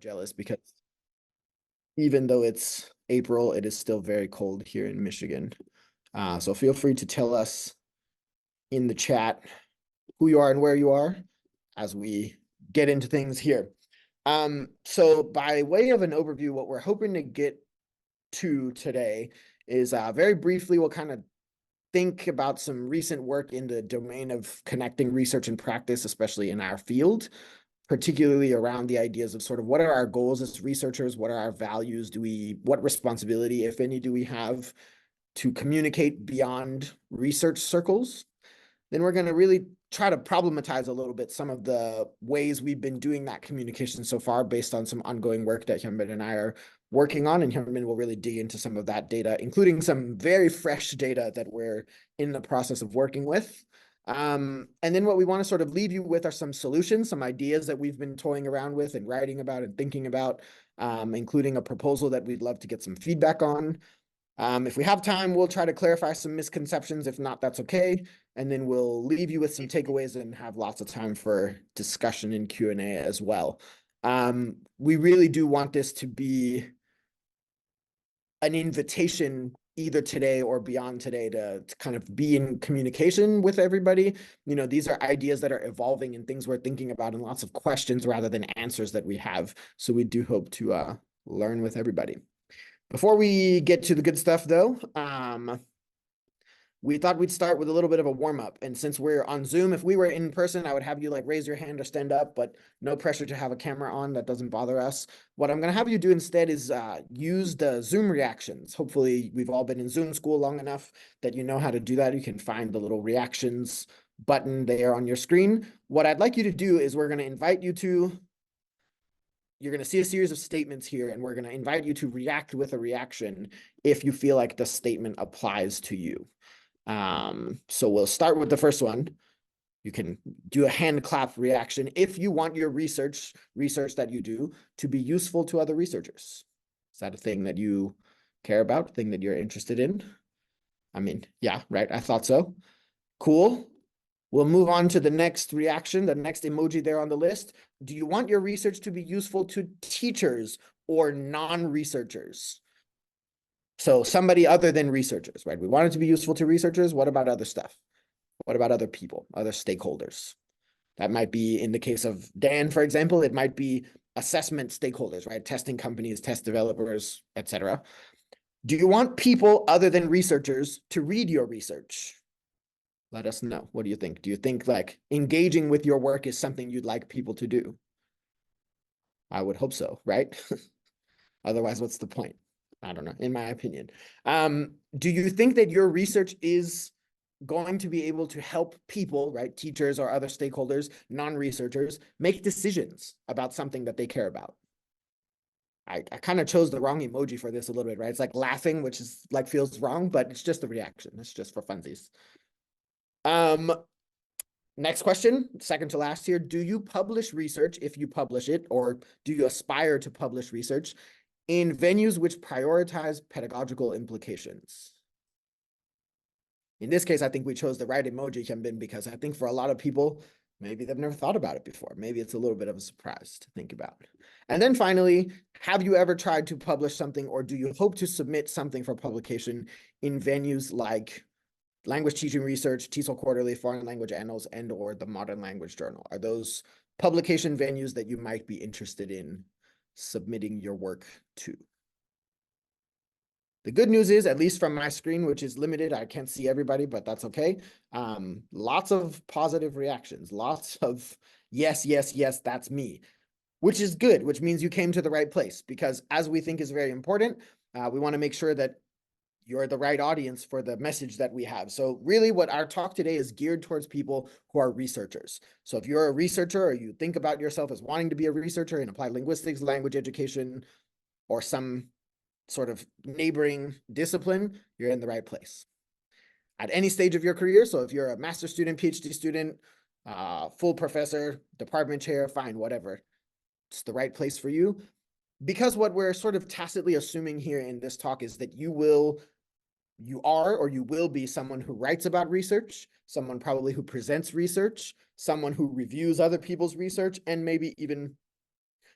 jealous because even though it's April, it is still very cold here in Michigan. So feel free to tell us in the chat who you are and where you are as we get into things here. So by way of an overview, what we're hoping to get to today is very briefly, we'll kind of think about some recent work in the domain of connecting research and practice, especially in our field, particularly around the ideas of sort of what are our goals as researchers, what are our values, what responsibility, if any, do we have to communicate beyond research circles. Then we're going to really try to problematize a little bit some of the ways we've been doing that communication so far based on some ongoing work that Hyunbin and I are working on, and Hyunbin will really dig into some of that data, including some very fresh data that we're in the process of working with. And then what we want to sort of leave you with are some solutions, some ideas that we've been toying around with and writing about and thinking about, including a proposal that we'd love to get some feedback on. If we have time, we'll try to clarify some misconceptions. If not, that's okay. And then we'll leave you with some takeaways and have lots of time for discussion and Q&A as well. We really do want this to be an invitation either today or beyond today to kind of be in communication with everybody. You know, these are ideas that are evolving and things we're thinking about and lots of questions rather than answers that we have. So we do hope to learn with everybody. Before we get to the good stuff, though, we thought we'd start with a little bit of a warm-up. And since we're on Zoom, if we were in person, I would have you like raise your hand or stand up, but no pressure to have a camera on. That doesn't bother us. What I'm going to have you do instead is use the Zoom reactions. Hopefully, we've all been in Zoom school long enough that you know how to do that. You can find the little reactions button there on your screen. What I'd like you to do is we're going to invite you to... You're going to see a series of statements here, and we're going to invite you to react with a reaction if you feel like the statement applies to you. So we'll start with the first one. You can do a hand clap reaction if you want your research that you do to be useful to other researchers. Is that a thing that you care about, thing that you're interested in? I mean, yeah, right. I thought so. Cool. We'll move on to the next reaction, the next emoji there on the list. Do you want your research to be useful to teachers or non-researchers? So somebody other than researchers, right? We want it to be useful to researchers. What about other stuff? What about other people, other stakeholders? That might be, in the case of Dan, for example, it might be assessment stakeholders, right? Testing companies, test developers, etc. Do you want people other than researchers to read your research? Let us know. What do you think? Do you think like engaging with your work is something you'd like people to do? I would hope so, right? Otherwise, what's the point? I don't know, in my opinion. Do you think that your research is going to be able to help people, right, teachers or other stakeholders, non-researchers, make decisions about something that they care about? I kind of chose the wrong emoji for this a little bit, right? It's like laughing, which is like feels wrong, but it's just a reaction. It's just for funsies. Next question, second to last here. Do you publish research if you publish it, or do you aspire to publish research in venues which prioritize pedagogical implications? In this case, I think we chose the right emoji, Hyunbin, because I think for a lot of people, maybe they've never thought about it before. Maybe it's a little bit of a surprise to think about. And then finally, have you ever tried to publish something, or do you hope to submit something for publication in venues like Language Teaching Research, TESOL Quarterly, Foreign Language Annals, and or the Modern Language Journal? Are those publication venues that you might be interested in submitting your work to? The good news is, at least from my screen, which is limited, I can't see everybody, but that's okay. Lots of positive reactions, lots of yes, yes, yes, that's me, which is good, which means you came to the right place, because as we think is very important, we want to make sure that you're the right audience for the message that we have. So really what our talk today is geared towards people who are researchers. So if you're a researcher, or you think about yourself as wanting to be a researcher in applied linguistics, language education, or some sort of neighboring discipline, you're in the right place. At any stage of your career, so if you're a master's student, PhD student, full professor, department chair, fine, whatever, it's the right place for you. Because what we're sort of tacitly assuming here in this talk is that you are or you will be someone who writes about research, someone probably who presents research, someone who reviews other people's research, and maybe even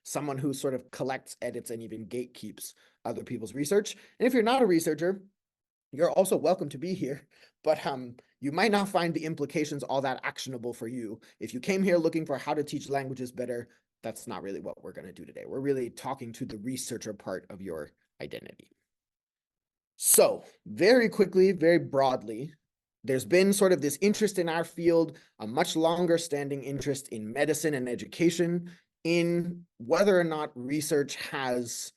someone who sort of collects, edits, and even gatekeeps other people's research. And if you're not a researcher, you're also welcome to be here, but you might not find the implications all that actionable for you. If you came here looking for how to teach languages better, that's not really what we're going to do today. We're really talking to the researcher part of your identity. So very quickly, very broadly, there's been sort of this interest in our field, a much longer standing interest in medicine and education, in whether or not research has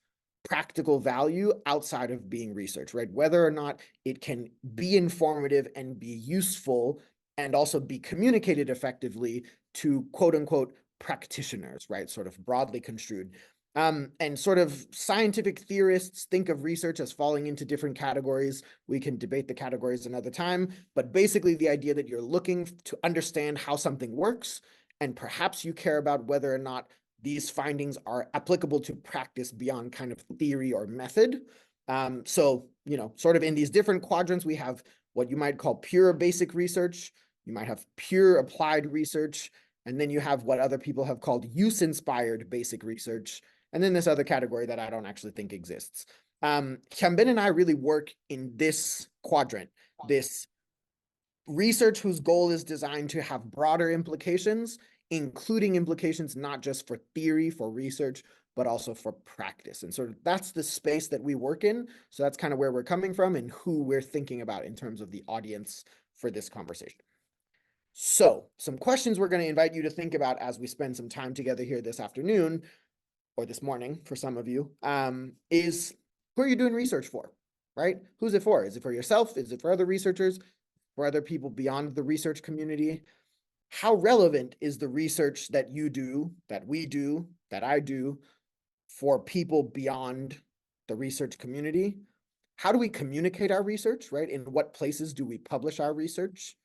practical value outside of being research, right? Whether or not it can be informative and be useful and also be communicated effectively to quote unquote practitioners, right? Sort of broadly construed. And sort of scientific theorists think of research as falling into different categories. We can debate the categories another time, but basically the idea that you're looking to understand how something works, and perhaps you care about whether or not these findings are applicable to practice beyond kind of theory or method. So, sort of in these different quadrants, we have what you might call pure basic research. You might have pure applied research. And then you have what other people have called use-inspired basic research. And then this other category that I don't actually think exists. Hyunbin and I really work in this quadrant, this research whose goal is designed to have broader implications, including implications not just for theory, for research, but also for practice. And sort of that's the space that we work in. So that's kind of where we're coming from and who we're thinking about in terms of the audience for this conversation. So some questions we're going to invite you to think about as we spend some time together here this afternoon, or this morning for some of you, is who are you doing research for, right? Who's it for? Is it for yourself? Is it for other researchers? For other people beyond the research community? How relevant is the research that you do, that we do, that I do for people beyond the research community? How do we communicate our research, right? In what places do we publish our research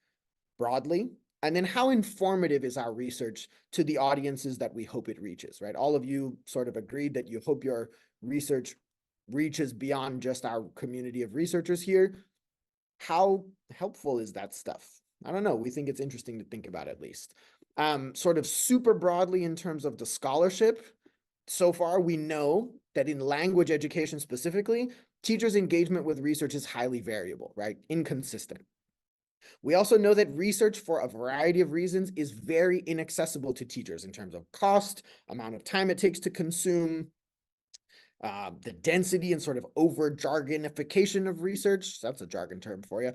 broadly? And then how informative is our research to the audiences that we hope it reaches, right? All of you sort of agreed that you hope your research reaches beyond just our community of researchers here. How helpful is that stuff? I don't know. We think it's interesting to think about, at least. Sort of super broadly in terms of the scholarship, so far we know that in language education specifically, teachers' engagement with research is highly variable, right? Inconsistent. We also know that research, for a variety of reasons, is very inaccessible to teachers in terms of cost, amount of time it takes to consume, the density and sort of over-jargonification of research. That's a jargon term for you.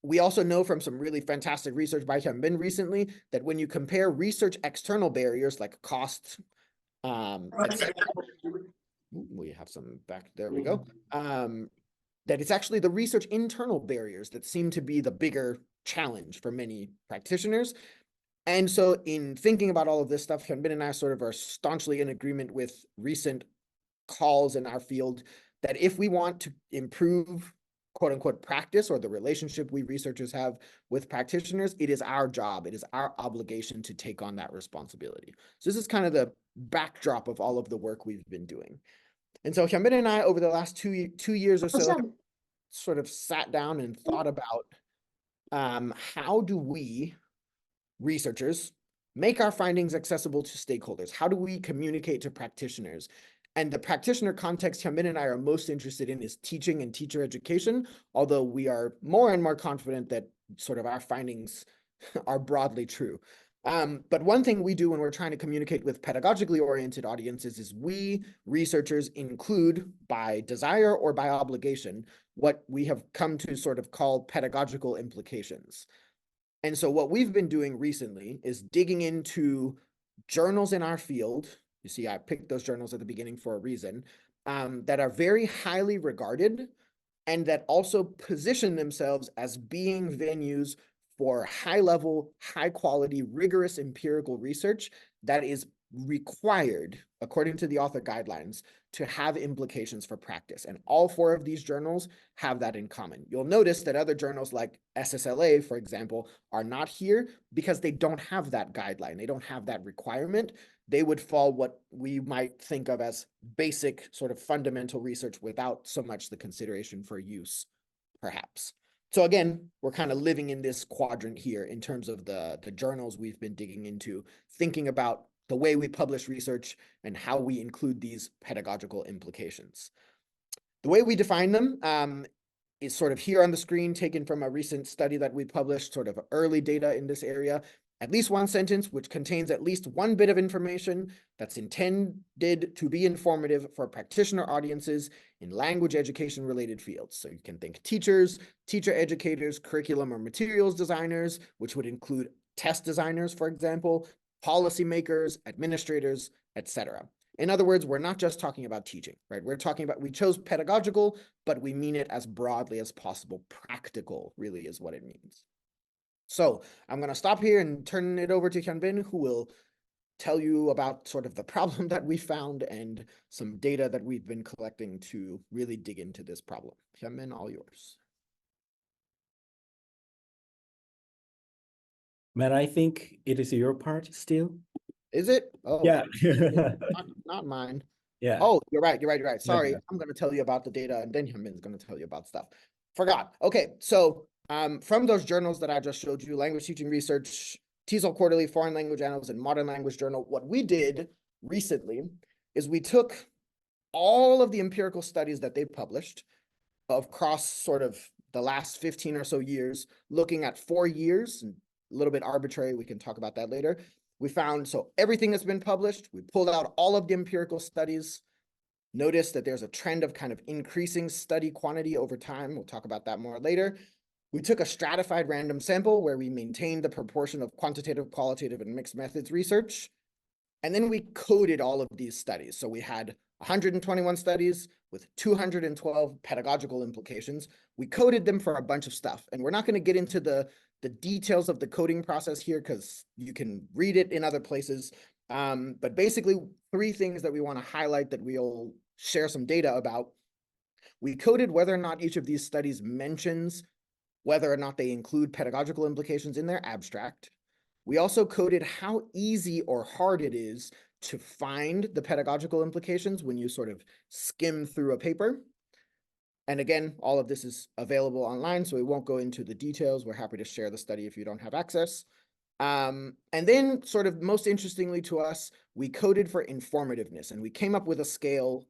We also know from some really fantastic research by Hyunbin recently that when you compare research external barriers like cost, we have some back, there we go, that it's actually the research internal barriers that seem to be the bigger challenge for many practitioners. And so in thinking about all of this stuff, Hyunbin and I sort of are staunchly in agreement with recent calls in our field that if we want to improve quote unquote practice or the relationship we researchers have with practitioners, it is our job, it is our obligation to take on that responsibility. So this is kind of the backdrop of all of the work we've been doing. And so Hyunbin and I, over the last two years or so, sort of sat down and thought about how do we researchers make our findings accessible to stakeholders? How do we communicate to practitioners? And the practitioner context Hyunbin and I are most interested in is teaching and teacher education, although we are more and more confident that sort of our findings are broadly true. But one thing we do when we're trying to communicate with pedagogically oriented audiences is we researchers include, by desire or by obligation, what we have come to sort of call pedagogical implications. And so what we've been doing recently is digging into journals in our field. You see, I picked those journals at the beginning for a reason, that are very highly regarded and that also position themselves as being venues for high-level, high-quality, rigorous empirical research that is required, according to the author guidelines, to have implications for practice. And all four of these journals have that in common. You'll notice that other journals like SSLA, for example, are not here because they don't have that guideline. They don't have that requirement. They would fall what we might think of as basic sort of fundamental research without so much the consideration for use, perhaps. So again, we're kind of living in this quadrant here in terms of the journals we've been digging into, thinking about the way we publish research and how we include these pedagogical implications. The way we define them is sort of here on the screen, taken from a recent study that we published, sort of early data in this area. At least one sentence which contains at least one bit of information that's intended to be informative for practitioner audiences in language education related fields. So you can think teachers, teacher educators, curriculum or materials designers, which would include test designers, for example, policymakers, administrators, etc. In other words, we're not just talking about teaching, right? We're talking about, we chose pedagogical, but we mean it as broadly as possible. Practical really is what it means. So I'm going to stop here and turn it over to Hyunbin, who will tell you about sort of the problem that we found and some data that we've been collecting to really dig into this problem. Hyunbin, all yours. Man, I think it is your part still. Is it? Oh, yeah. not mine. Yeah. Oh, you're right. Sorry, yeah. I'm going to tell you about the data, and then Hyunbin's going to tell you about stuff. Forgot. Okay, so from those journals that I just showed you, Language Teaching Research, TESOL Quarterly, Foreign Language Annals, and Modern Language Journal, what we did recently is we took all of the empirical studies that they published across sort of the last 15 or so years, looking at 4 years, a little bit arbitrary, we can talk about that later. We found, so everything that's been published, we pulled out all of the empirical studies. Notice that there's a trend of kind of increasing study quantity over time. We'll talk about that more later. We took a stratified random sample where we maintained the proportion of quantitative, qualitative, and mixed methods research. And then we coded all of these studies. So we had 121 studies with 212 pedagogical implications. We coded them for a bunch of stuff. And we're not going to get into the details of the coding process here because you can read it in other places. But basically, 3 things that we want to highlight that we'll share some data about. We coded whether or not each of these studies mentions whether or not they include pedagogical implications in their abstract. We also coded how easy or hard it is to find the pedagogical implications when you sort of skim through a paper. And again, all of this is available online, so we won't go into the details. We're happy to share the study if you don't have access. And then sort of most interestingly to us, we coded for informativeness, and we came up with a scale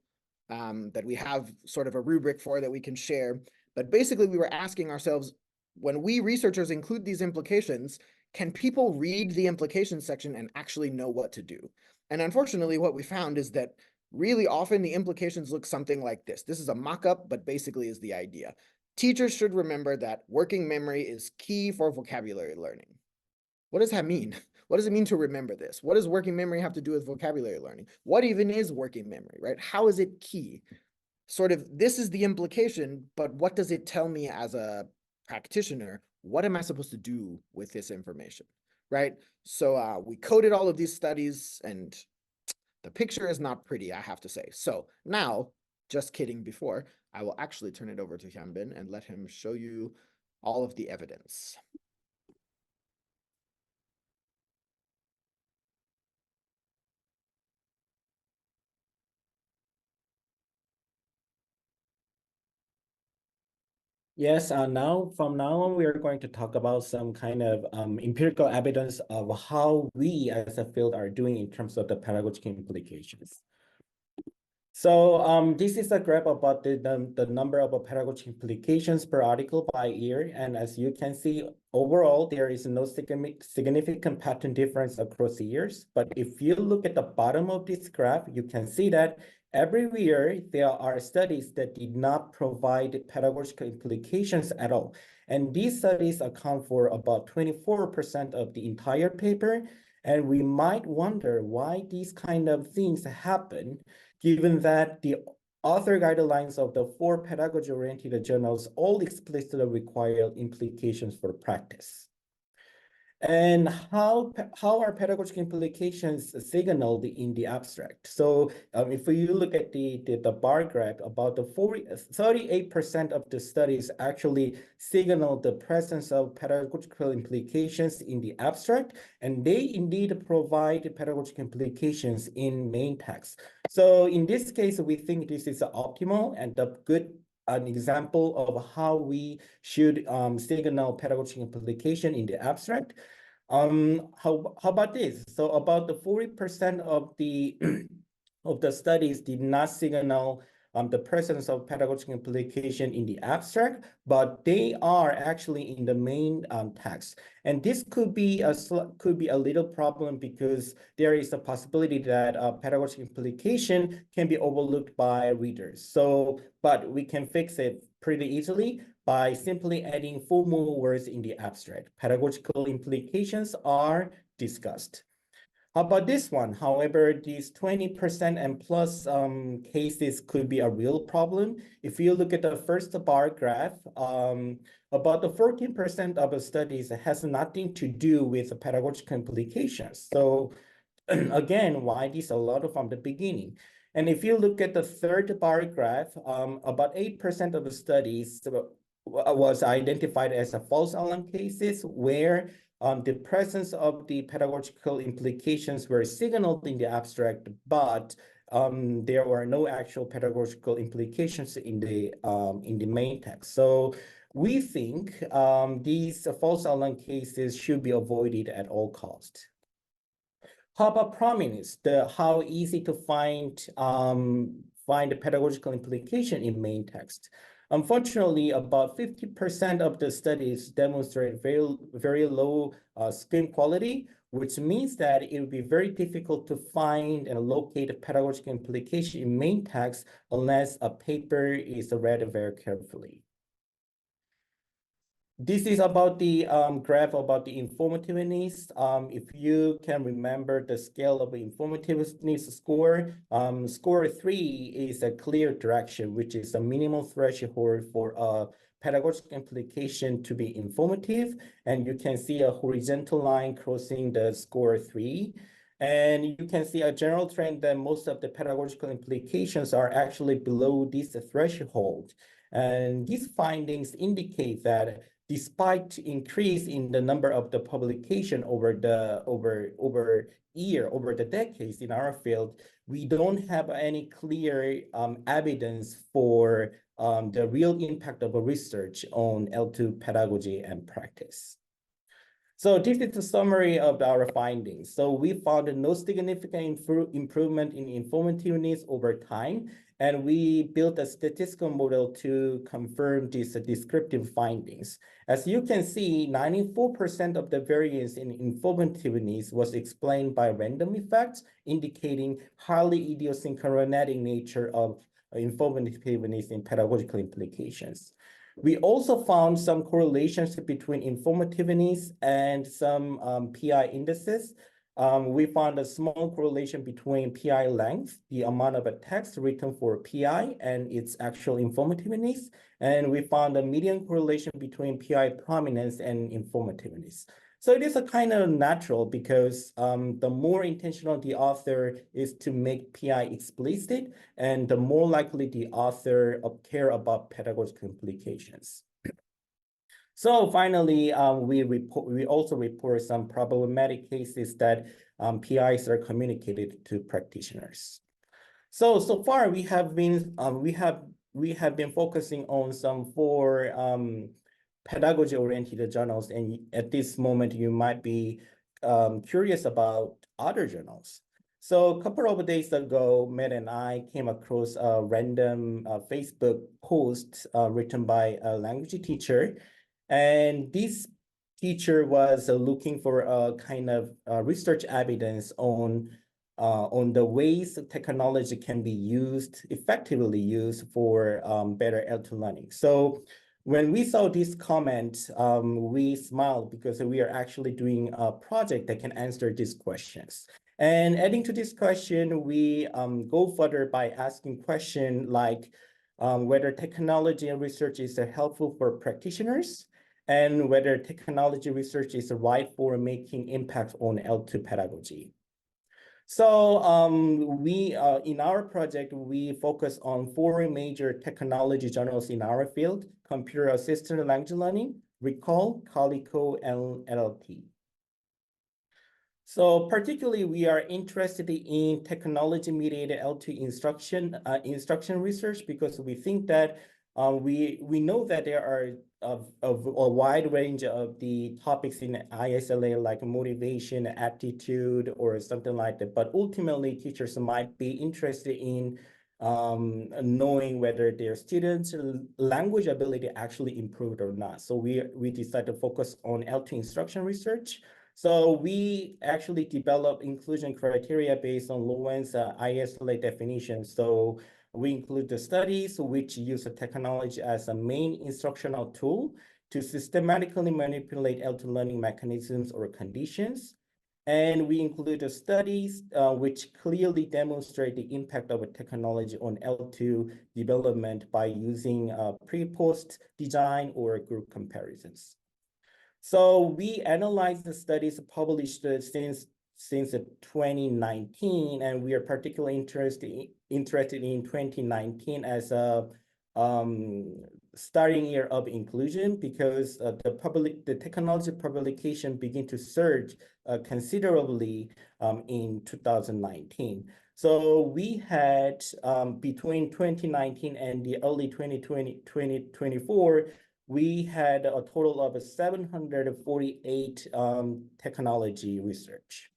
that we have sort of a rubric for that we can share. But basically, we were asking ourselves, when we researchers include these implications, can people read the implications section and actually know what to do? And unfortunately, what we found is that really often the implications look something like this. This is a mock-up, but basically is the idea. Teachers should remember that working memory is key for vocabulary learning. What does that mean? What does it mean to remember this? What does working memory have to do with vocabulary learning? What even is working memory, right? How is it key? Sort of, this is the implication, but what does it tell me as a practitioner? What am I supposed to do with this information, right? So we coded all of these studies, and the picture is not pretty, I have to say. So now, just kidding before, I will actually turn it over to Hyunbin and let him show you all of the evidence. Yes, from now on, we are going to talk about some kind of empirical evidence of how we as a field are doing in terms of the pedagogical implications. So this is a graph about the number of pedagogical implications per article by year. And as you can see, overall, there is no significant pattern difference across the years. But if you look at the bottom of this graph, you can see that every year, there are studies that did not provide pedagogical implications at all. And these studies account for about 24% of the entire paper. And we might wonder why these kind of things happen, given that the author guidelines of the 4 pedagogy-oriented journals all explicitly require implications for practice. And how are pedagogical implications signaled in the abstract? So if you look at the bar graph, about 38% of the studies actually signal the presence of pedagogical implications in the abstract, and they indeed provide pedagogical implications in main text. So in this case, we think this is optimal and an example of how we should signal pedagogical implication in the abstract. How about this? So about the 40% of the of the studies did not signal the presence of pedagogical implication in the abstract, but they are actually in the main text. And this could be a little problem because there is a possibility that pedagogical implication can be overlooked by readers. So, but we can fix it pretty easily by simply adding 4 more words in the abstract. Pedagogical implications are discussed. How about this one? However, these 20% and plus cases could be a real problem. If you look at the first bar graph, about the 14% of the studies has nothing to do with pedagogical implications. So again, why this a lot from the beginning? And if you look at the third bar graph, about 8% of the studies was identified as a false alarm cases where the presence of the pedagogical implications were signaled in the abstract, but there were no actual pedagogical implications in the main text. So we think these false alarm cases should be avoided at all costs. How about prominence? How easy to find the pedagogical implication in main text? Unfortunately, about 50% of the studies demonstrate very low screen quality, which means that it would be very difficult to find and locate a pedagogical implication in main text unless a paper is read very carefully. This is about the graph about the informativeness. If you can remember the scale of the informativeness score, score 3 is a clear direction, which is a minimal threshold for a pedagogical implication to be informative. And you can see a horizontal line crossing the score 3. And you can see a general trend that most of the pedagogical implications are actually below this threshold. And these findings indicate that despite increase in the number of the publication over the decades in our field, we don't have any clear evidence for the real impact of a research on L2 pedagogy and practice. So this is the summary of our findings. So we found no significant improvement in informativeness over time, and we built a statistical model to confirm these descriptive findings. As you can see, 94% of the variance in informativeness was explained by random effects, indicating highly idiosyncratic nature of informativeness in pedagogical implications. We also found some correlations between informativeness and some PI indices. We found a small correlation between PI length, the amount of a text written for PI, and its actual informativeness. And we found a median correlation between PI prominence and informativeness. So it is a kind of natural because the more intentional the author is to make PI explicit, and the more likely the author care about pedagogical implications. So finally, we also report some problematic cases that PIs are communicated to practitioners. So far we have been focusing on some 4 pedagogy-oriented journals, and at this moment you might be curious about other journals. So a couple of days ago, Matt and I came across a random Facebook post written by a language teacher, and this teacher was looking for a kind of research evidence on the ways technology can be effectively used for better L2 learning. So when we saw this comment, we smiled because we are actually doing a project that can answer these questions. And adding to this question, we go further by asking questions like whether technology and research is helpful for practitioners, and whether technology research is right for making impact on L2 pedagogy. So in our project, we focus on 4 major technology journals in our field: computer-assisted language learning, Recall, Calico, and NLP. So particularly, we are interested in technology-mediated L2 instruction research because we think that We know that there are of a wide range of the topics in ISLA, like motivation, attitude, or something like that. But ultimately, teachers might be interested in knowing whether their students' language ability actually improved or not. So we decided to focus on L2 instruction research. So we actually developed inclusion criteria based on Lowen's ISLA definition. So we include the studies which use a technology as a main instructional tool to systematically manipulate L2 learning mechanisms or conditions. And we include the studies which clearly demonstrate the impact of a technology on L2 development by using pre-post design or group comparisons. So we analyzed the studies published since 2019, and we are particularly interested in 2019 as a starting year of inclusion, because the technology publication began to surge considerably in 2019. So we had between 2019 and the early 2024, we had a total of 748 technology research.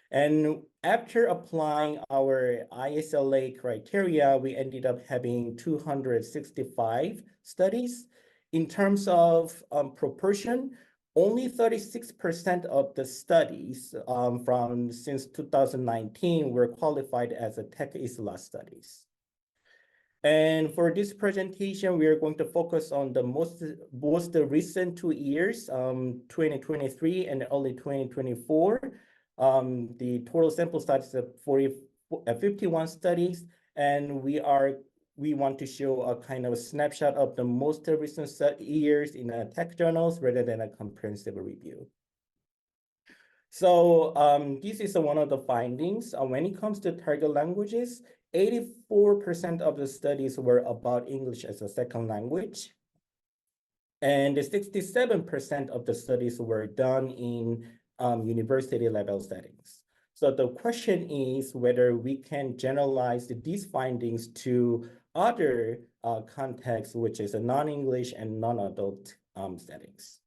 And after applying our ISLA criteria, we ended up having 265 studies. In terms of proportion, only 36% of the studies from since 2019 were qualified as a TESOL studies. And for this presentation, we are going to focus on the most recent 2 years, 2023 and early 2024. The total sample size is 51 studies, and we want to show a kind of a snapshot of the most recent years in tech journals rather than a comprehensive review. So this is one of the findings. When it comes to target languages, 84% of the studies were about English as a second language, and 67% of the studies were done in university level settings. So the question is whether we can generalize these findings to other contexts, which is a non-English and non-adult settings.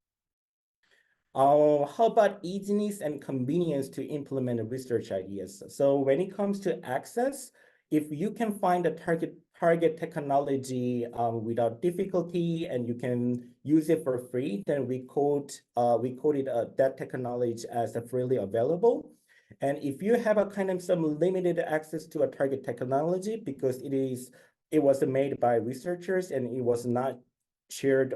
How about easiness and convenience to implement research ideas? So when it comes to access, if you can find a target technology without difficulty and you can use it for free, then we coded that technology as freely available. And if you have a kind of some limited access to a target technology because it was made by researchers and it was not shared,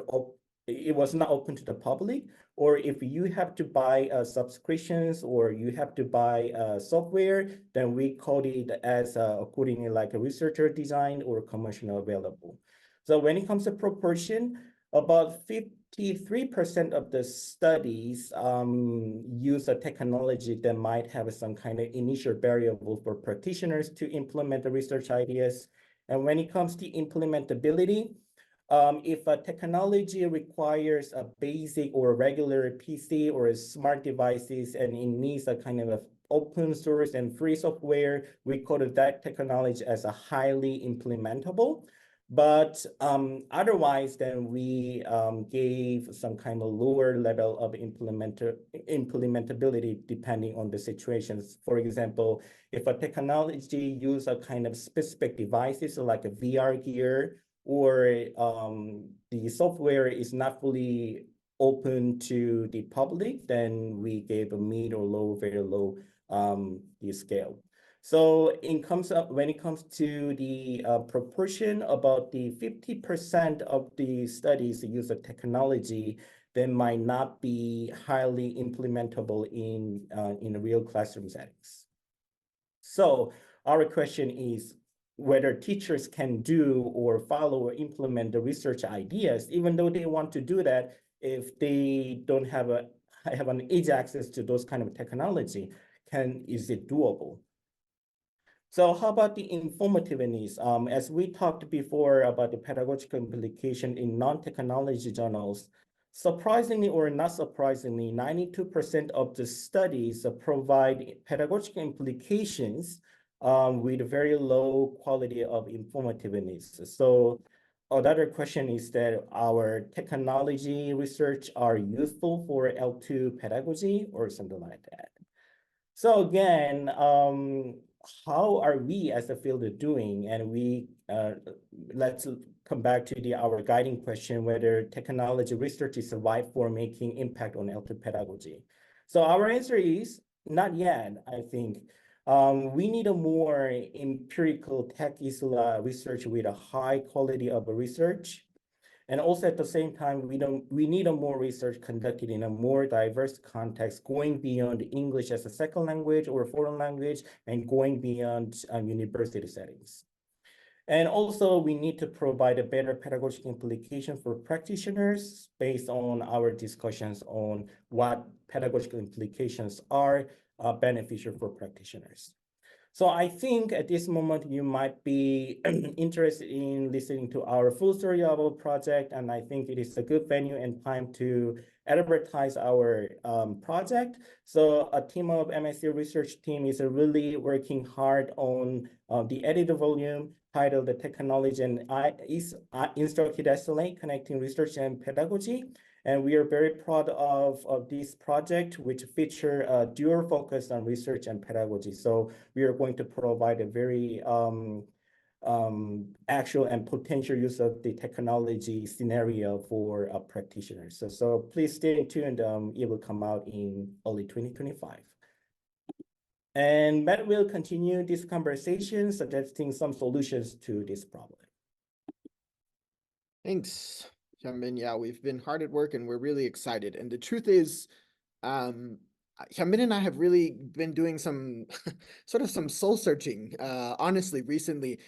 it was not open to the public, or if you have to buy subscriptions or you have to buy software, then we code it as accordingly like a researcher design or commercially available. So when it comes to proportion, about 53% of the studies use a technology that might have some kind of initial variable for practitioners to implement the research ideas. And when it comes to implementability, if a technology requires a basic or regular PC or smart devices and it needs a kind of a open source and free software, we code that technology as a highly implementable. But otherwise, then we gave some kind of lower level of implementability depending on the situations. For example, if a technology use a kind of specific devices like a VR gear, or the software is not fully open to the public, then we gave a mid or low, very low the scale. So when it comes to the proportion, about the 50% of the studies use a technology that might not be highly implementable in real classroom settings. So our question is whether teachers can do or follow or implement the research ideas, even though they want to do that, if they don't have an easy access to those kind of technology, is it doable? So how about the informativeness? As we talked before about the pedagogical implication in non-technology journals, surprisingly or not surprisingly, 92% of the studies provide pedagogical implications with very low quality of informativeness. So another question is that our technology research are useful for L2 pedagogy or something like that. So again, how are we as a field doing? And let's come back to our guiding question, whether technology research is right for making impact on L2 pedagogy. So our answer is not yet, I think. We need a more empirical tech research with a high quality of research. And also at the same time, we need a more research conducted in a more diverse context, going beyond English as a second language or foreign language and going beyond university settings. And also we need to provide a better pedagogical implication for practitioners based on our discussions on what pedagogical implications are beneficial for practitioners. So I think at this moment, you might be interested in listening to our full story of our project, and I think it is a good venue and time to advertise our project. So a team of MSc research team is really working hard on the edited volume titled The Technology and Instructed SLA, Connecting Research and Pedagogy. And we are very proud of this project, which feature a dual focus on research and pedagogy. So we are going to provide a very actual and potential use of the technology scenario for practitioners. So please stay tuned. It will come out in early 2025. And Matt will continue this conversation, suggesting some solutions to this problem. Thanks, Hyunbin. Yeah, we've been hard at work and we're really excited. And the truth is, Hyunbin and I have really been doing some sort of some soul searching. Honestly, recently,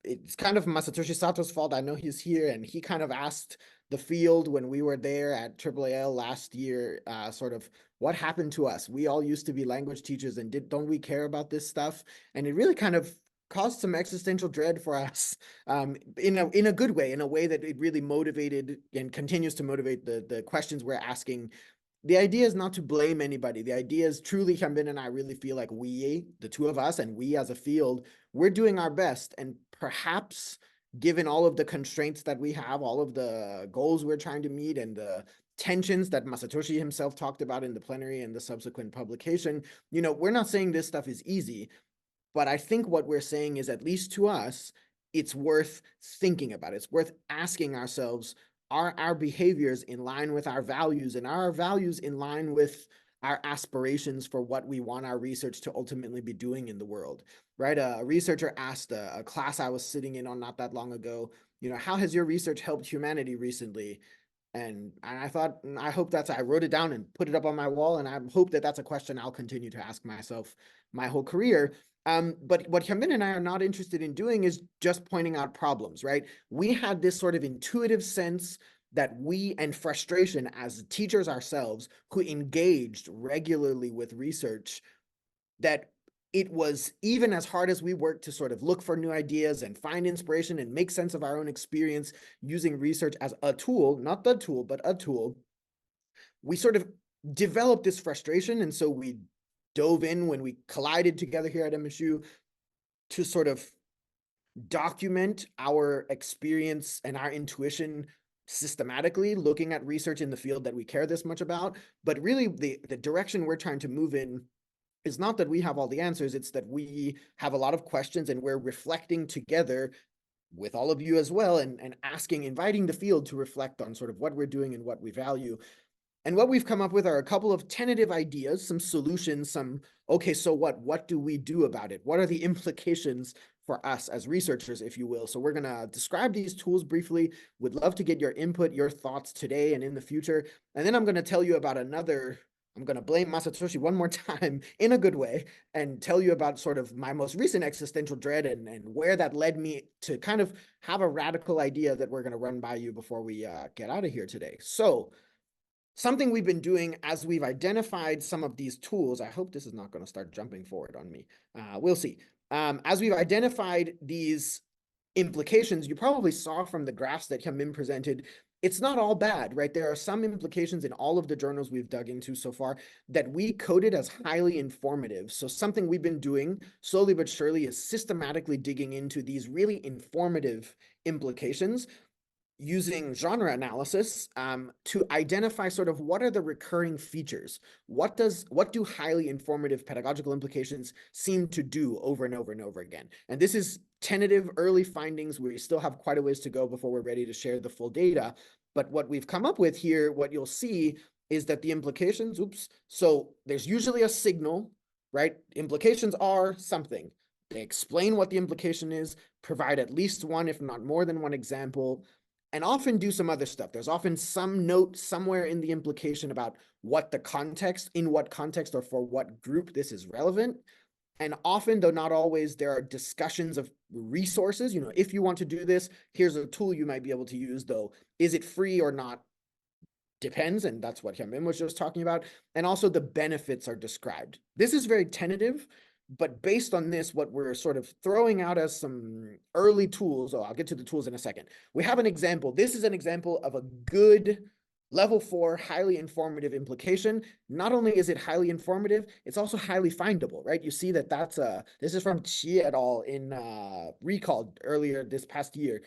it's kind of Masatoshi Sato's fault. I know he's here, and he kind of asked the field when we were there at AAAL last year, sort of what happened to us. We all used to be language teachers, and don't we care about this stuff? And it really kind of caused some existential dread for us, in a good way, in a way that it really motivated and continues to motivate the questions we're asking. The idea is not to blame anybody. The idea is truly, Hyunbin and I really feel like we, the two of us, and we as a field, we're doing our best. And perhaps given all of the constraints that we have, all of the goals we're trying to meet, and the tensions that Masatoshi himself talked about in the plenary and the subsequent publication, we're not saying this stuff is easy. But I think what we're saying is, at least to us, it's worth thinking about. It's worth asking ourselves, are our behaviors in line with our values, and are our values in line with our aspirations for what we want our research to ultimately be doing in the world, right? A researcher asked a class I was sitting in on not that long ago, how has your research helped humanity recently? And I thought, I wrote it down and put it up on my wall, and I hope that that's a question I'll continue to ask myself my whole career. But what Hyunbin and I are not interested in doing is just pointing out problems, right? We had this sort of intuitive sense that and frustration as teachers ourselves who engaged regularly with research, that it was, even as hard as we worked to sort of look for new ideas and find inspiration and make sense of our own experience using research as a tool, not the tool, but a tool, we sort of developed this frustration. And so we dove in when we collided together here at MSU to sort of document our experience and our intuition systematically, looking at research in the field that we care this much about. But really, the direction we're trying to move in is not that we have all the answers, it's that we have a lot of questions, and we're reflecting together with all of you as well, and inviting the field to reflect on sort of what we're doing and what we value. And what we've come up with are a couple of tentative ideas, some solutions, okay, so what do we do about it? What are the implications for us as researchers, if you will? So we're gonna describe these tools briefly. Would love to get your input, your thoughts today and in the future. And then I'm gonna tell you about I'm gonna blame Masatoshi one more time in a good way, and tell you about sort of my most recent existential dread and where that led me to kind of have a radical idea that we're gonna run by you before we get out of here today. So, something we've been doing as we've identified some of these tools, I hope this is not going to start jumping forward on me. We'll see. As we've identified these implications, you probably saw from the graphs that Hyunbin presented, it's not all bad, right? There are some implications in all of the journals we've dug into so far that we coded as highly informative. So something we've been doing slowly but surely is systematically digging into these really informative implications using genre analysis to identify sort of what are the recurring features. What do highly informative pedagogical implications seem to do over and over and over again? And this is tentative early findings. We still have quite a ways to go before we're ready to share the full data. But what we've come up with here, what you'll see is that the implications, so there's usually a signal, right? Implications are something. They explain what the implication is, provide at least one, if not more than one example, and often do some other stuff. There's often some note somewhere in the implication about what the context, in what context or for what group this is relevant. And often, though not always, there are discussions of resources. You know, if you want to do this, here's a tool you might be able to use, though. Is it free or not? Depends, and that's what Hyunmin was just talking about. And also the benefits are described. This is very tentative, but based on this, what we're sort of throwing out as some early tools, I'll get to the tools in a second. We have an example. This is an example of a good level 4, highly informative implication. Not only is it highly informative, it's also highly findable, right? You see that this is from Qi et al. In Recall earlier this past year.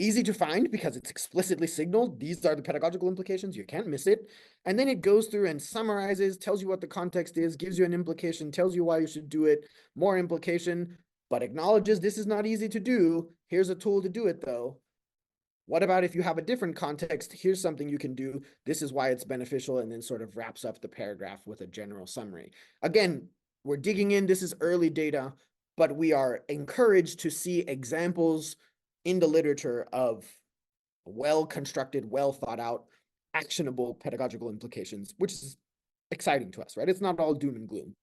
Easy to find because it's explicitly signaled. These are the pedagogical implications. You can't miss it. And then it goes through and summarizes, tells you what the context is, gives you an implication, tells you why you should do it, more implication, but acknowledges this is not easy to do. Here's a tool to do it, though. What about if you have a different context? Here's something you can do. This is why it's beneficial, and then sort of wraps up the paragraph with a general summary. Again, we're digging in. This is early data, but we are encouraged to see examples in the literature of well-constructed, well-thought-out, actionable pedagogical implications, which is exciting to us, right? It's not all doom and gloom.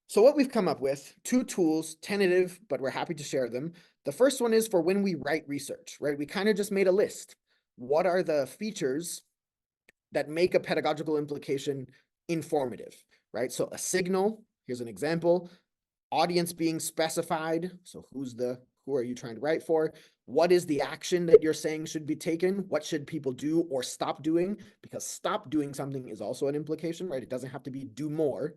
So what we've come up with, 2 tools, tentative, but we're happy to share them. The first one is for when we write research, right? We kind of just made a list. What are the features that make a pedagogical implication informative, right? So a signal, here's an example, audience being specified. So who are you trying to write for? What is the action that you're saying should be taken? What should people do or stop doing? Because stop doing something is also an implication, right? It doesn't have to be do more.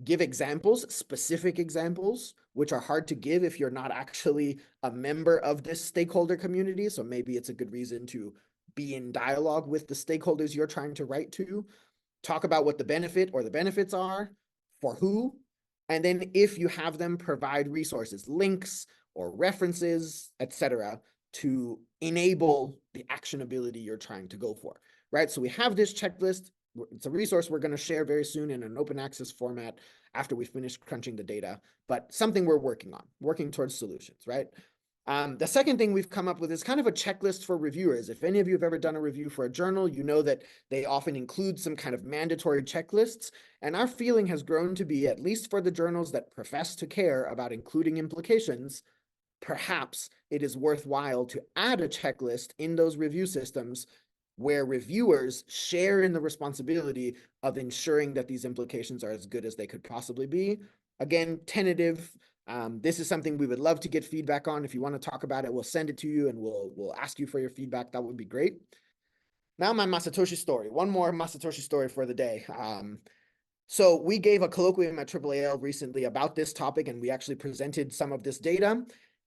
Give examples, specific examples, which are hard to give if you're not actually a member of this stakeholder community. So maybe it's a good reason to be in dialogue with the stakeholders you're trying to write to. Talk about what the benefit or the benefits are, for who, and then if you have them, provide resources, links or references, etc., to enable the actionability you're trying to go for, right? So we have this checklist. It's a resource we're going to share very soon in an open access format after we finish crunching the data, but something we're working on, working towards solutions, right? The second thing we've come up with is kind of a checklist for reviewers. If any of you have ever done a review for a journal, you know that they often include some kind of mandatory checklists. And our feeling has grown to be, at least for the journals that profess to care about including implications, perhaps it is worthwhile to add a checklist in those review systems where reviewers share in the responsibility of ensuring that these implications are as good as they could possibly be. Again, tentative. This is something we would love to get feedback on. If you want to talk about it, we'll send it to you and we'll ask you for your feedback. That would be great. Now my Masatoshi story. One more Masatoshi story for the day. So we gave a colloquium at AAAL recently about this topic, and we actually presented some of this data.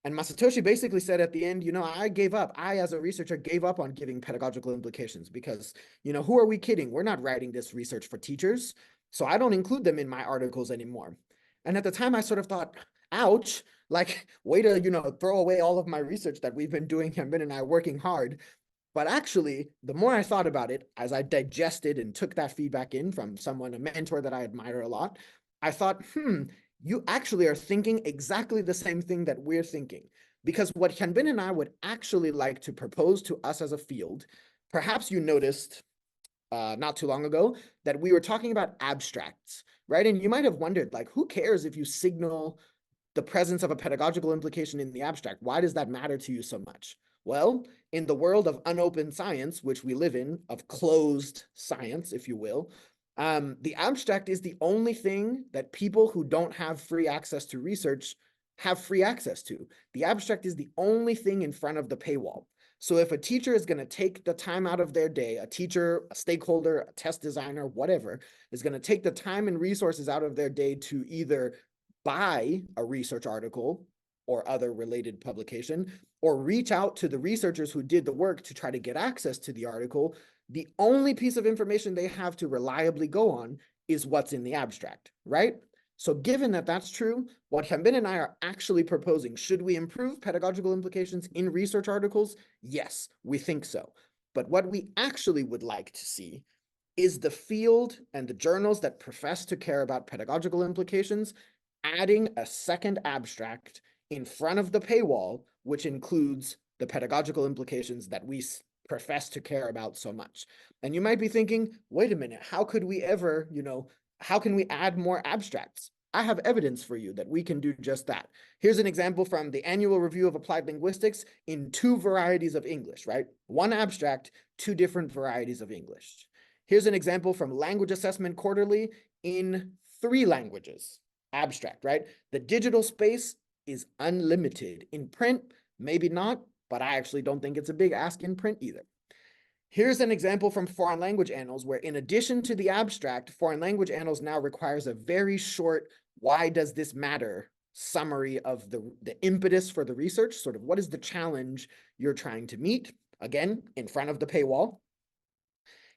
And Masatoshi basically said at the end, you know, I gave up. I, as a researcher, gave up on giving pedagogical implications because, you know, who are we kidding? We're not writing this research for teachers. So I don't include them in my articles anymore. And at the time I sort of thought, ouch, like way to, you know, throw away all of my research that we've been doing, Hyunmin and I working hard. But actually, the more I thought about it, as I digested and took that feedback in from someone, a mentor that I admire a lot, I thought, you actually are thinking exactly the same thing that we're thinking. Because what Hyunbin and I would actually like to propose to us as a field, perhaps you noticed not too long ago that we were talking about abstracts, right? And you might have wondered, like, who cares if you signal the presence of a pedagogical implication in the abstract? Why does that matter to you so much? Well, in the world of unopen science, which we live in, of closed science, if you will, the abstract is the only thing that people who don't have free access to research have free access to. The abstract is the only thing in front of the paywall. So if a teacher is going to take the time out of their day, a teacher, a stakeholder, a test designer, whatever, is going to take the time and resources out of their day to either buy a research article or other related publication, or reach out to the researchers who did the work to try to get access to the article, the only piece of information they have to reliably go on is what's in the abstract, right? So given that that's true, what Hyunbin and I are actually proposing, should we improve pedagogical implications in research articles? Yes, we think so. But what we actually would like to see is the field and the journals that profess to care about pedagogical implications adding a second abstract in front of the paywall, which includes the pedagogical implications that we profess to care about so much. And you might be thinking, wait a minute, how could we ever, how can we add more abstracts? I have evidence for you that we can do just that. Here's an example from the Annual Review of Applied Linguistics in 2 varieties of English, right? 1 abstract, 2 different varieties of English. Here's an example from Language Assessment Quarterly in 3 languages. Abstract, right? The digital space is unlimited. In print, maybe not, but I actually don't think it's a big ask in print either. Here's an example from Foreign Language Annals, where in addition to the abstract, Foreign Language Annals now requires a very short, why does this matter summary of the impetus for the research, sort of what is the challenge you're trying to meet, again, in front of the paywall.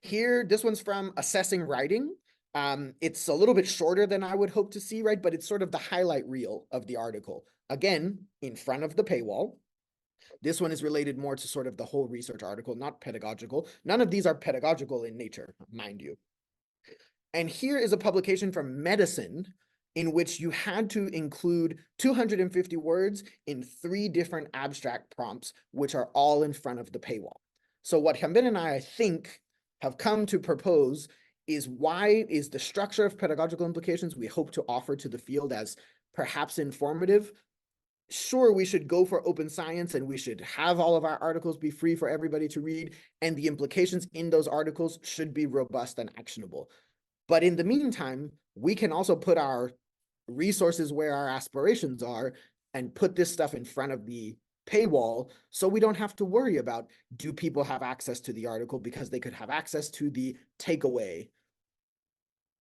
Here, this one's from Assessing Writing. It's a little bit shorter than I would hope to see, right? But it's sort of the highlight reel of the article. Again, in front of the paywall. This one is related more to sort of the whole research article, not pedagogical. None of these are pedagogical in nature, mind you. And here is a publication from Medicine in which you had to include 250 words in 3 different abstract prompts, which are all in front of the paywall. So what Hyunbin and I think, have come to propose is why is the structure of pedagogical implications we hope to offer to the field as perhaps informative. Sure, we should go for open science and we should have all of our articles be free for everybody to read, and the implications in those articles should be robust and actionable. But in the meantime, we can also put our resources where our aspirations are and put this stuff in front of the paywall, so we don't have to worry about, do people have access to the article, because they could have access to the takeaway.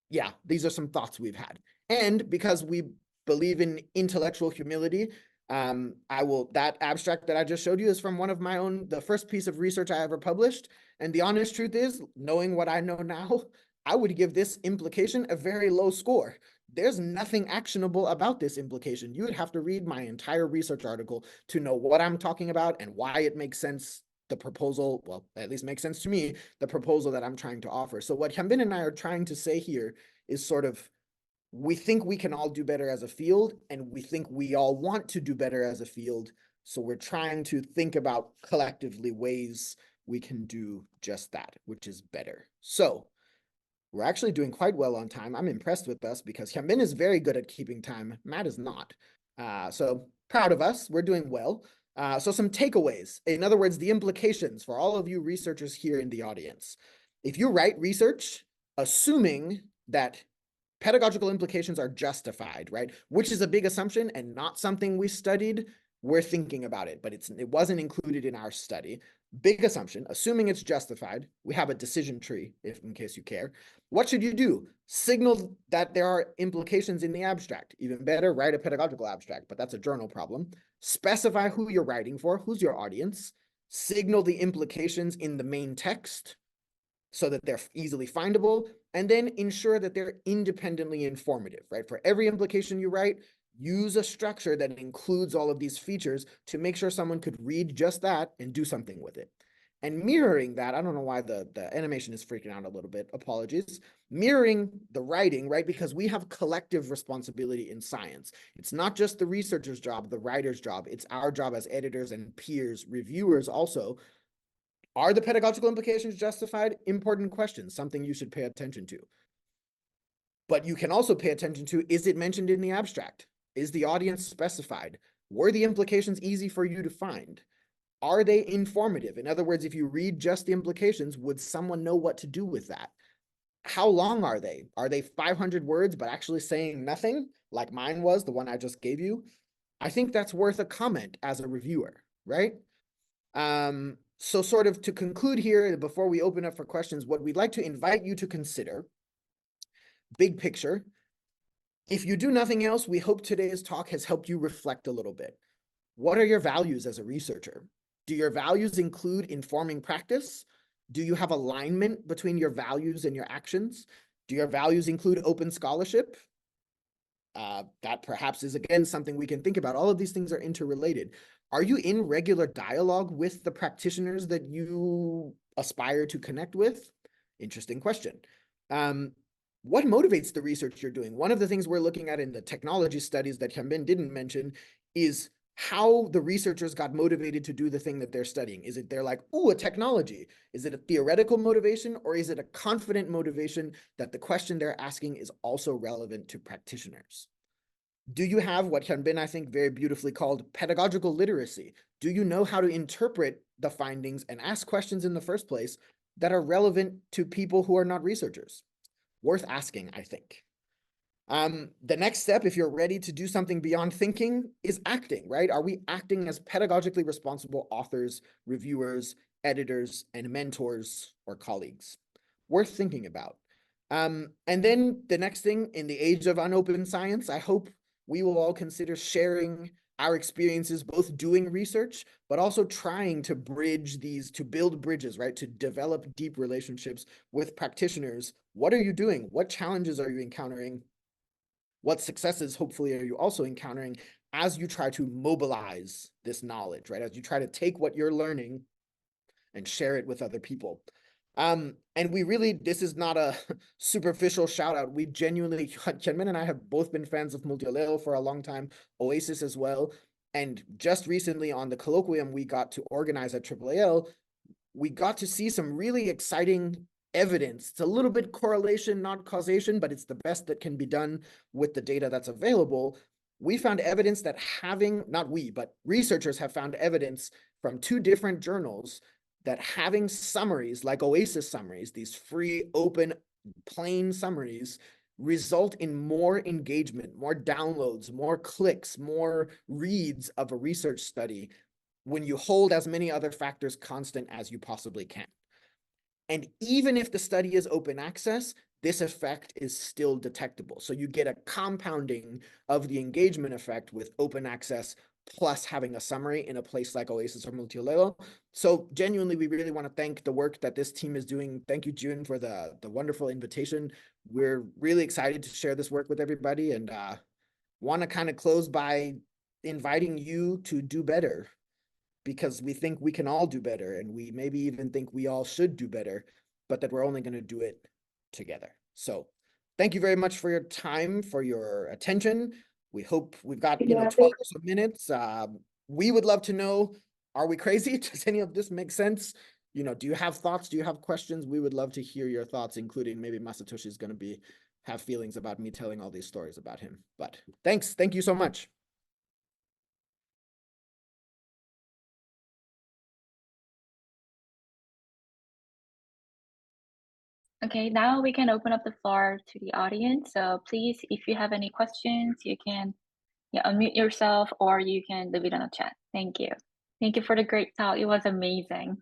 Yeah, these are some thoughts we've had. And because we believe in intellectual humility, that abstract that I just showed you is from one of my own, the first piece of research I ever published. And the honest truth is, knowing what I know now, I would give this implication a very low score. There's nothing actionable about this implication. You would have to read my entire research article to know what I'm talking about and why it makes sense, the proposal, well, at least makes sense to me, the proposal that I'm trying to offer. So what Hyunbin and I are trying to say here is sort of, we think we can all do better as a field, and we think we all want to do better as a field. So we're trying to think about collectively ways we can do just that, which is better. So we're actually doing quite well on time. I'm impressed with us because Hyunbin is very good at keeping time. Matt is not. So proud of us. We're doing well. So some takeaways. In other words, the implications for all of you researchers here in the audience. If you write research, assuming that pedagogical implications are justified, right? Which is a big assumption and not something we studied. We're thinking about it, but it wasn't included in our study. Big assumption, assuming it's justified. We have a decision tree, in case you care. What should you do? Signal that there are implications in the abstract. Even better, write a pedagogical abstract, but that's a journal problem. Specify who you're writing for, who's your audience. Signal the implications in the main text so that they're easily findable, and then ensure that they're independently informative, right? For every implication you write, use a structure that includes all of these features to make sure someone could read just that and do something with it. And mirroring that, I don't know why the animation is freaking out a little bit, apologies. Mirroring the writing, right? Because we have collective responsibility in science. It's not just the researcher's job, the writer's job. It's our job as editors and peers, reviewers also. Are the pedagogical implications justified? Important questions, something you should pay attention to. But you can also pay attention to, is it mentioned in the abstract? Is the audience specified? Were the implications easy for you to find? Are they informative? In other words, if you read just the implications, would someone know what to do with that? How long are they? Are they 500 words, but actually saying nothing, like mine was, the one I just gave you? I think that's worth a comment as a reviewer, right? So sort of to conclude here, before we open up for questions, what we'd like to invite you to consider, big picture. If you do nothing else, we hope today's talk has helped you reflect a little bit. What are your values as a researcher? Do your values include informing practice? Do you have alignment between your values and your actions? Do your values include open scholarship? That perhaps is, again, something we can think about. All of these things are interrelated. Are you in regular dialogue with the practitioners that you aspire to connect with? Interesting question. What motivates the research you're doing? One of the things we're looking at in the technology studies that Hyunbin didn't mention is how the researchers got motivated to do the thing that they're studying. Is it they're like, oh, a technology? Is it a theoretical motivation, or is it a confident motivation that the question they're asking is also relevant to practitioners? Do you have what Hyunbin, I think, very beautifully called pedagogical literacy? Do you know how to interpret the findings and ask questions in the first place that are relevant to people who are not researchers? Worth asking, I think. The next step, if you're ready to do something beyond thinking, is acting, right? Are we acting as pedagogically responsible authors, reviewers, editors, and mentors or colleagues? Worth thinking about. And then the next thing, in the age of unopened science, I hope we will all consider sharing our experiences, both doing research, but also trying to bridge these, to build bridges, right? To develop deep relationships with practitioners. What are you doing? What challenges are you encountering? What successes, hopefully, are you also encountering as you try to mobilize this knowledge, right? As you try to take what you're learning and share it with other people. And we really, this is not a superficial shout out. We genuinely, Hyunmin and I have both been fans of Multioleo for a long time, Oasis as well. And just recently on the colloquium we got to organize at AAAL, we got to see some really exciting evidence. It's a little bit correlation, not causation, but it's the best that can be done with the data that's available. We found evidence that having, not we, but researchers have found evidence from 2 different journals that having summaries like Oasis summaries, these free, open, plain summaries, result in more engagement, more downloads, more clicks, more reads of a research study when you hold as many other factors constant as you possibly can. And even if the study is open access, this effect is still detectable. So you get a compounding of the engagement effect with open access plus having a summary in a place like Oasis or Multioleo. So genuinely, we really want to thank the work that this team is doing. Thank you, June, for the wonderful invitation. We're really excited to share this work with everybody, and want to kind of close by inviting you to do better, because we think we can all do better, and we maybe even think we all should do better, but that we're only going to do it together. So thank you very much for your time, for your attention. We hope we've got, 12 or so minutes. We would love to know, are we crazy? Does any of this make sense? Do you have thoughts? Do you have questions? We would love to hear your thoughts, including maybe Masatoshi is going to have feelings about me telling all these stories about him. But thanks. Thank you so much. Okay, now we can open up the floor to the audience. So please, if you have any questions, you can unmute yourself, or you can leave it on the chat. Thank you. Thank you for the great talk. It was amazing.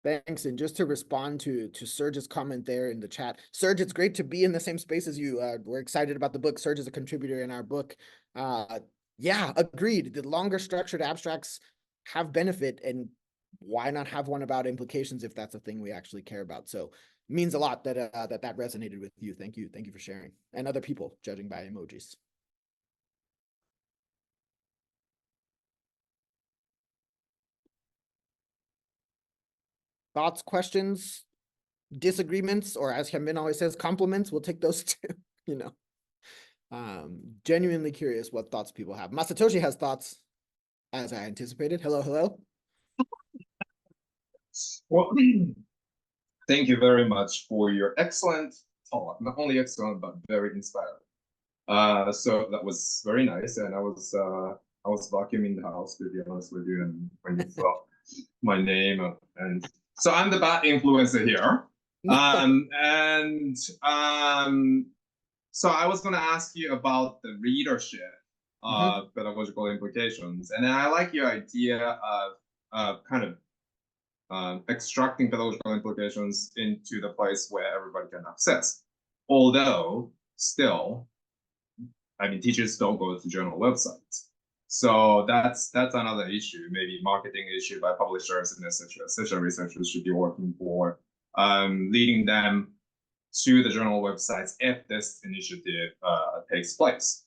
Thanks. And just to respond to Serge's comment there in the chat, Serge, it's great to be in the same space as you. We're excited about the book. Serge is a contributor in our book. Yeah, agreed. The longer structured abstracts have benefit, and why not have one about implications if that's a thing we actually care about? So it means a lot that that resonated with you. Thank you. Thank you for sharing, and other people, judging by emojis. Thoughts, questions, disagreements, or as Hyunbin always says, compliments. We'll take those too. Genuinely curious what thoughts people have. Masatoshi has thoughts, as I anticipated. Hello, hello. Well, thank you very much for your excellent talk. Not only excellent, but very inspiring. So that was very nice, and I was vacuuming the house, to be honest with you, and when you saw my name, and so I'm the bad influencer here. So I was going to ask you about the readership pedagogical implications. And then I like your idea of kind of extracting pedagogical implications into the place where everybody can access. Although, still, I mean, teachers don't go to journal websites. So that's another issue, maybe marketing issue by publishers and etc. Researchers should be working for leading them to the journal websites if this initiative takes place.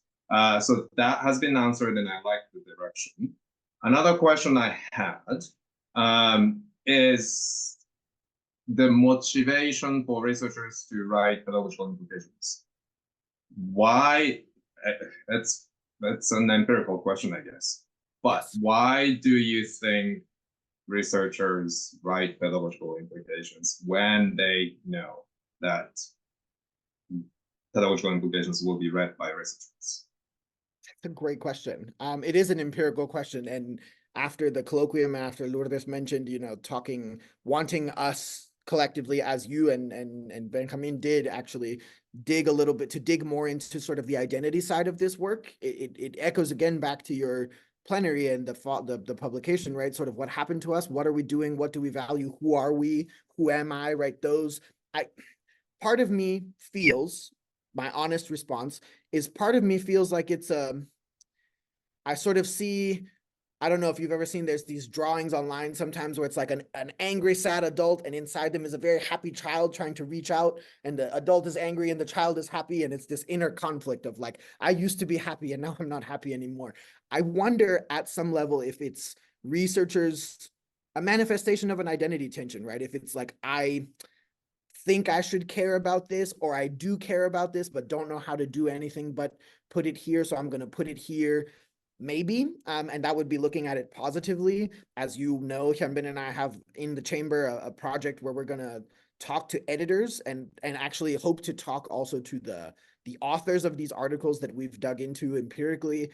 So that has been answered, and I like the direction. Another question I had is the motivation for researchers to write pedagogical implications. Why? That's an empirical question, I guess. But why do you think researchers write pedagogical implications when they know that pedagogical implications will be read by researchers? That's a great question. It is an empirical question, and after the colloquium, after Lourdes mentioned, wanting us collectively, as you and Benjamin did, actually dig a little bit, to dig more into sort of the identity side of this work. It echoes again back to your plenary and the publication, right? Sort of what happened to us, what are we doing, what do we value, who are we, who am I, right? Part of me feels, my honest response is, part of me feels like it's I sort of see, I don't know if you've ever seen, there's these drawings online sometimes where it's like an angry, sad adult, and inside them is a very happy child trying to reach out, and the adult is angry and the child is happy, and it's this inner conflict of like, I used to be happy and now I'm not happy anymore. I wonder at some level if it's researchers, a manifestation of an identity tension, right? If it's like, I think I should care about this, or I do care about this, but don't know how to do anything but put it here, so I'm going to put it here. Maybe, and that would be looking at it positively. As you know, Hyunbin and I have in the chamber a project where we're going to talk to editors and actually hope to talk also to the authors of these articles that we've dug into empirically,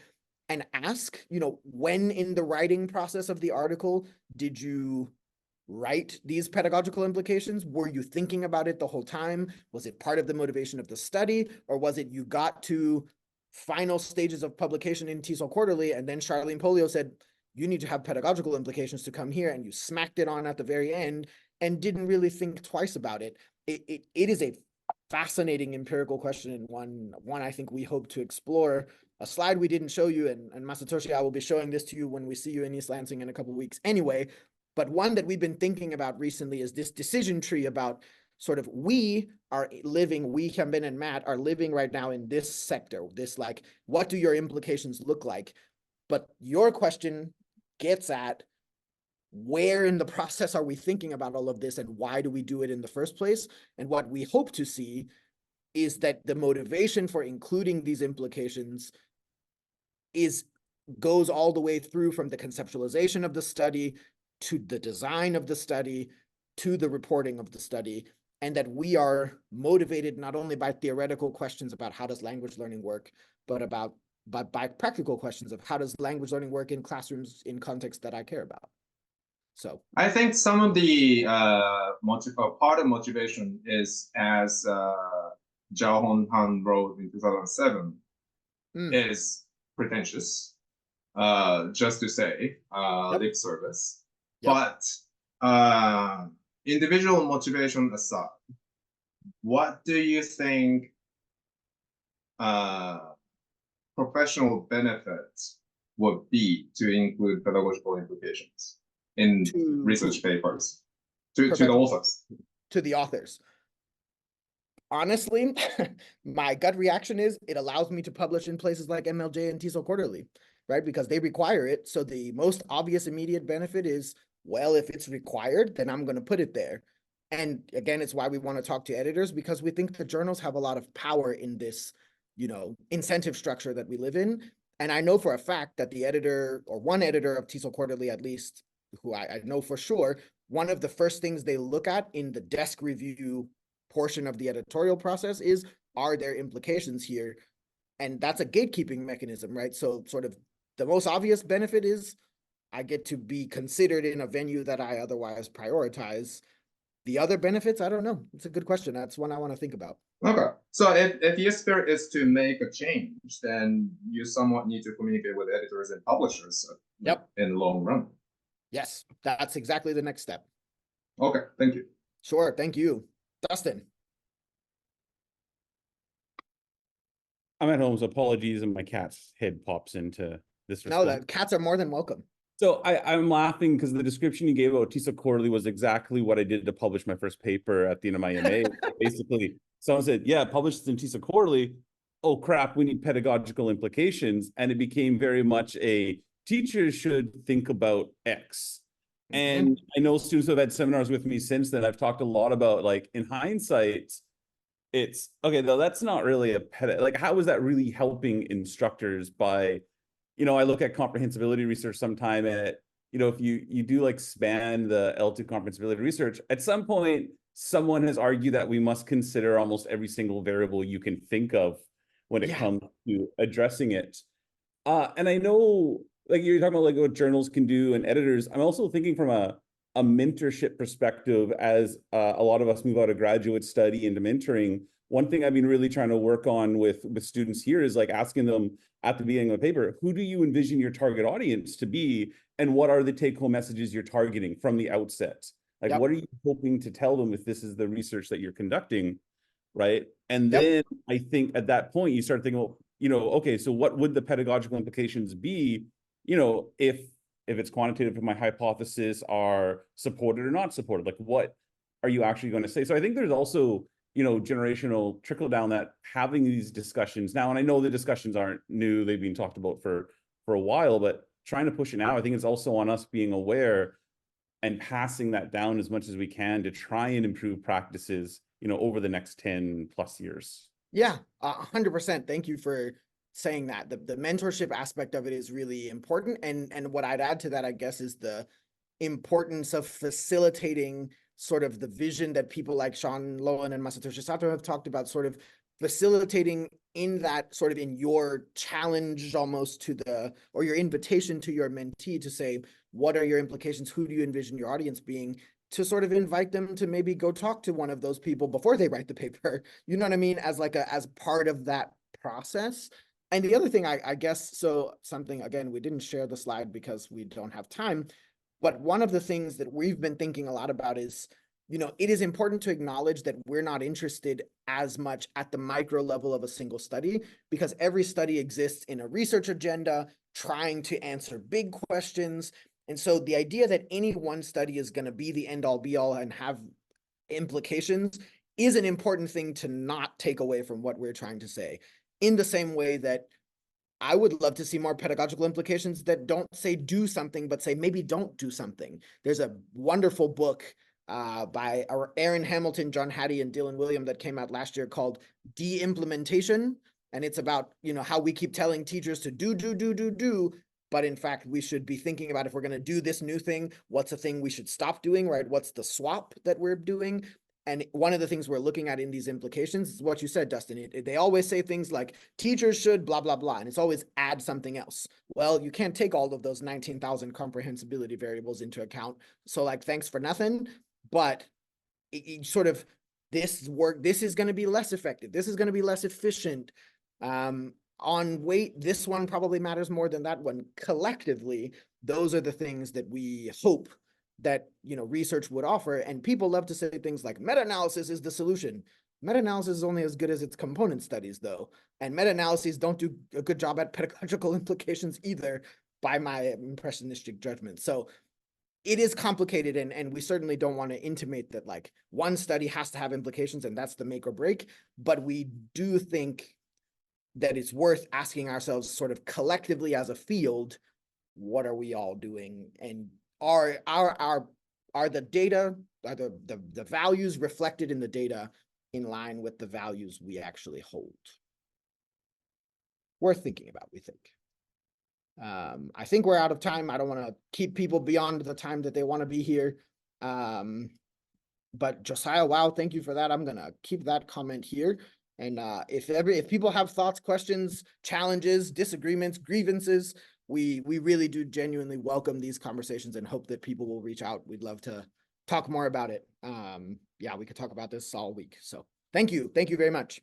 and ask, when in the writing process of the article did you write these pedagogical implications? Were you thinking about it the whole time? Was it part of the motivation of the study, or was it you got to final stages of publication in TESOL Quarterly, and then Charlene Polio said, you need to have pedagogical implications to come here, and you smacked it on at the very end and didn't really think twice about it? It is a fascinating empirical question, and one I think we hope to explore. A slide we didn't show you, and Masatoshi, I will be showing this to you when we see you in East Lansing in a couple of weeks anyway, but one that we've been thinking about recently is this decision tree about sort of, we, Hyunbin and Matt are living right now in this sector, this like, what do your implications look like? But your question gets at, where in the process are we thinking about all of this, and why do we do it in the first place? And what we hope to see is that the motivation for including these implications goes all the way through, from the conceptualization of the study to the design of the study to the reporting of the study, and that we are motivated not only by theoretical questions about how does language learning work, but by practical questions of how does language learning work in classrooms in contexts that I care about. So I think some of the part of motivation is, as Zhao Hong Han wrote in 2007, is pretentious, just to say, lip service. But individual motivation aside, what do you think professional benefits would be to include pedagogical implications in research papers to the authors? To the authors. Honestly, my gut reaction is it allows me to publish in places like MLJ and TESOL Quarterly, right? Because they require it. So the most obvious immediate benefit is, well, if it's required, then I'm going to put it there. And again, it's why we want to talk to editors, because we think the journals have a lot of power in this, incentive structure that we live in. And I know for a fact that the editor, or one editor of TESOL Quarterly at least, who I know for sure, one of the first things they look at in the desk review portion of the editorial process is, are there implications here? And that's a gatekeeping mechanism, right? So sort of the most obvious benefit is I get to be considered in a venue that I otherwise prioritize. The other benefits, I don't know. It's a good question. That's one I want to think about. Okay. So if your spirit is to make a change, then you somewhat need to communicate with editors and publishers Yep. in the long run. Yes, that's exactly the next step. Okay, thank you. Sure, thank you. Dustin. I'm at home, so apologies, and my cat's head pops into this No, response. the cats are more than welcome. So I'm laughing because the description you gave about TESOL Quarterly was exactly what I did to publish my first paper at the end of my MA. Basically, someone said, yeah, publish this in TESOL Quarterly. Oh, crap, we need pedagogical implications. And it became very much a teachers should think about X. And I know students who have had seminars with me since then. I've talked a lot about, like, in hindsight, it's okay, though that's not really like, how is that really helping instructors by, you know, I look at comprehensibility research sometime, and you know, if you do like span the L2 comprehensibility research, at some point, someone has argued that we must consider almost every single variable you can think of when it comes to addressing it. And I know, like, you're talking about like what journals can do and editors. I'm also thinking from a mentorship perspective, as a lot of us move out of graduate study into mentoring. One thing I've been really trying to work on with students here is like asking them at the beginning of the paper, who do you envision your target audience to be? And what are the take-home messages you're targeting from the outset? Like, what are you hoping to tell them if this is the research that you're conducting, right? And then I think at that point, you start thinking, well, you know, okay, so what would the pedagogical implications be, you know, if it's quantitative, if my hypothesis are supported or not supported, like what are you actually going to say? So I think there's also, you know, generational trickle down that having these discussions now, and I know the discussions aren't new, they've been talked about for a while, but trying to push it now, I think it's also on us being aware and passing that down as much as we can to try and improve practices, you know, over the next 10 plus years. Yeah, 100%. Thank you for saying that. The mentorship aspect of it is really important. And what I'd add to that, I guess, is the importance of facilitating sort of the vision that people like Sean Lowen and Masatoshi Sato have talked about, sort of facilitating in that sort of in your challenge almost to the, or your invitation to your mentee to say, what are your implications? Who do you envision your audience being? To sort of invite them to maybe go talk to one of those people before they write the paper, you know what I mean? As like as part of that process. And the other thing, I guess, so something, again, we didn't share the slide because we don't have time, but one of the things that we've been thinking a lot about is, you know, it is important to acknowledge that we're not interested as much at the micro level of a single study, because every study exists in a research agenda, trying to answer big questions. And so the idea that any one study is going to be the end all be all and have implications is an important thing to not take away from what we're trying to say. In the same way that I would love to see more pedagogical implications that don't say do something, but say maybe don't do something. There's a wonderful book by Aaron Hamilton, John Hattie, and Dylan William that came out last year called De-Implementation. And it's about, you know, how we keep telling teachers to do, but in fact, we should be thinking about, if we're going to do this new thing, what's a thing we should stop doing, right? What's the swap that we're doing? And one of the things we're looking at in these implications is what you said, Dustin. They always say things like teachers should blah, blah, blah, and it's always add something else. Well, you can't take all of those 19,000 comprehensibility variables into account. So like, thanks for nothing, but it sort of, this is going to be less effective. This is going to be less efficient. On weight, this one probably matters more than that one. Collectively, those are the things that we hope that, you know, research would offer. And people love to say things like meta-analysis is the solution. Meta-analysis is only as good as its component studies, though. And meta-analyses don't do a good job at pedagogical implications either, by my impressionistic judgment. So it is complicated, and we certainly don't want to intimate that like one study has to have implications and that's the make or break. But we do think that it's worth asking ourselves sort of collectively as a field, what are we all doing? And are the data, are the values reflected in the data in line with the values we actually hold? Worth thinking about, we think. I think we're out of time. I don't want to keep people beyond the time that they want to be here. But Josiah, wow, thank you for that. I'm gonna keep that comment here. And if people have thoughts, questions, challenges, disagreements, grievances, we really do genuinely welcome these conversations and hope that people will reach out. We'd love to talk more about it. Yeah, we could talk about this all week. So thank you very much.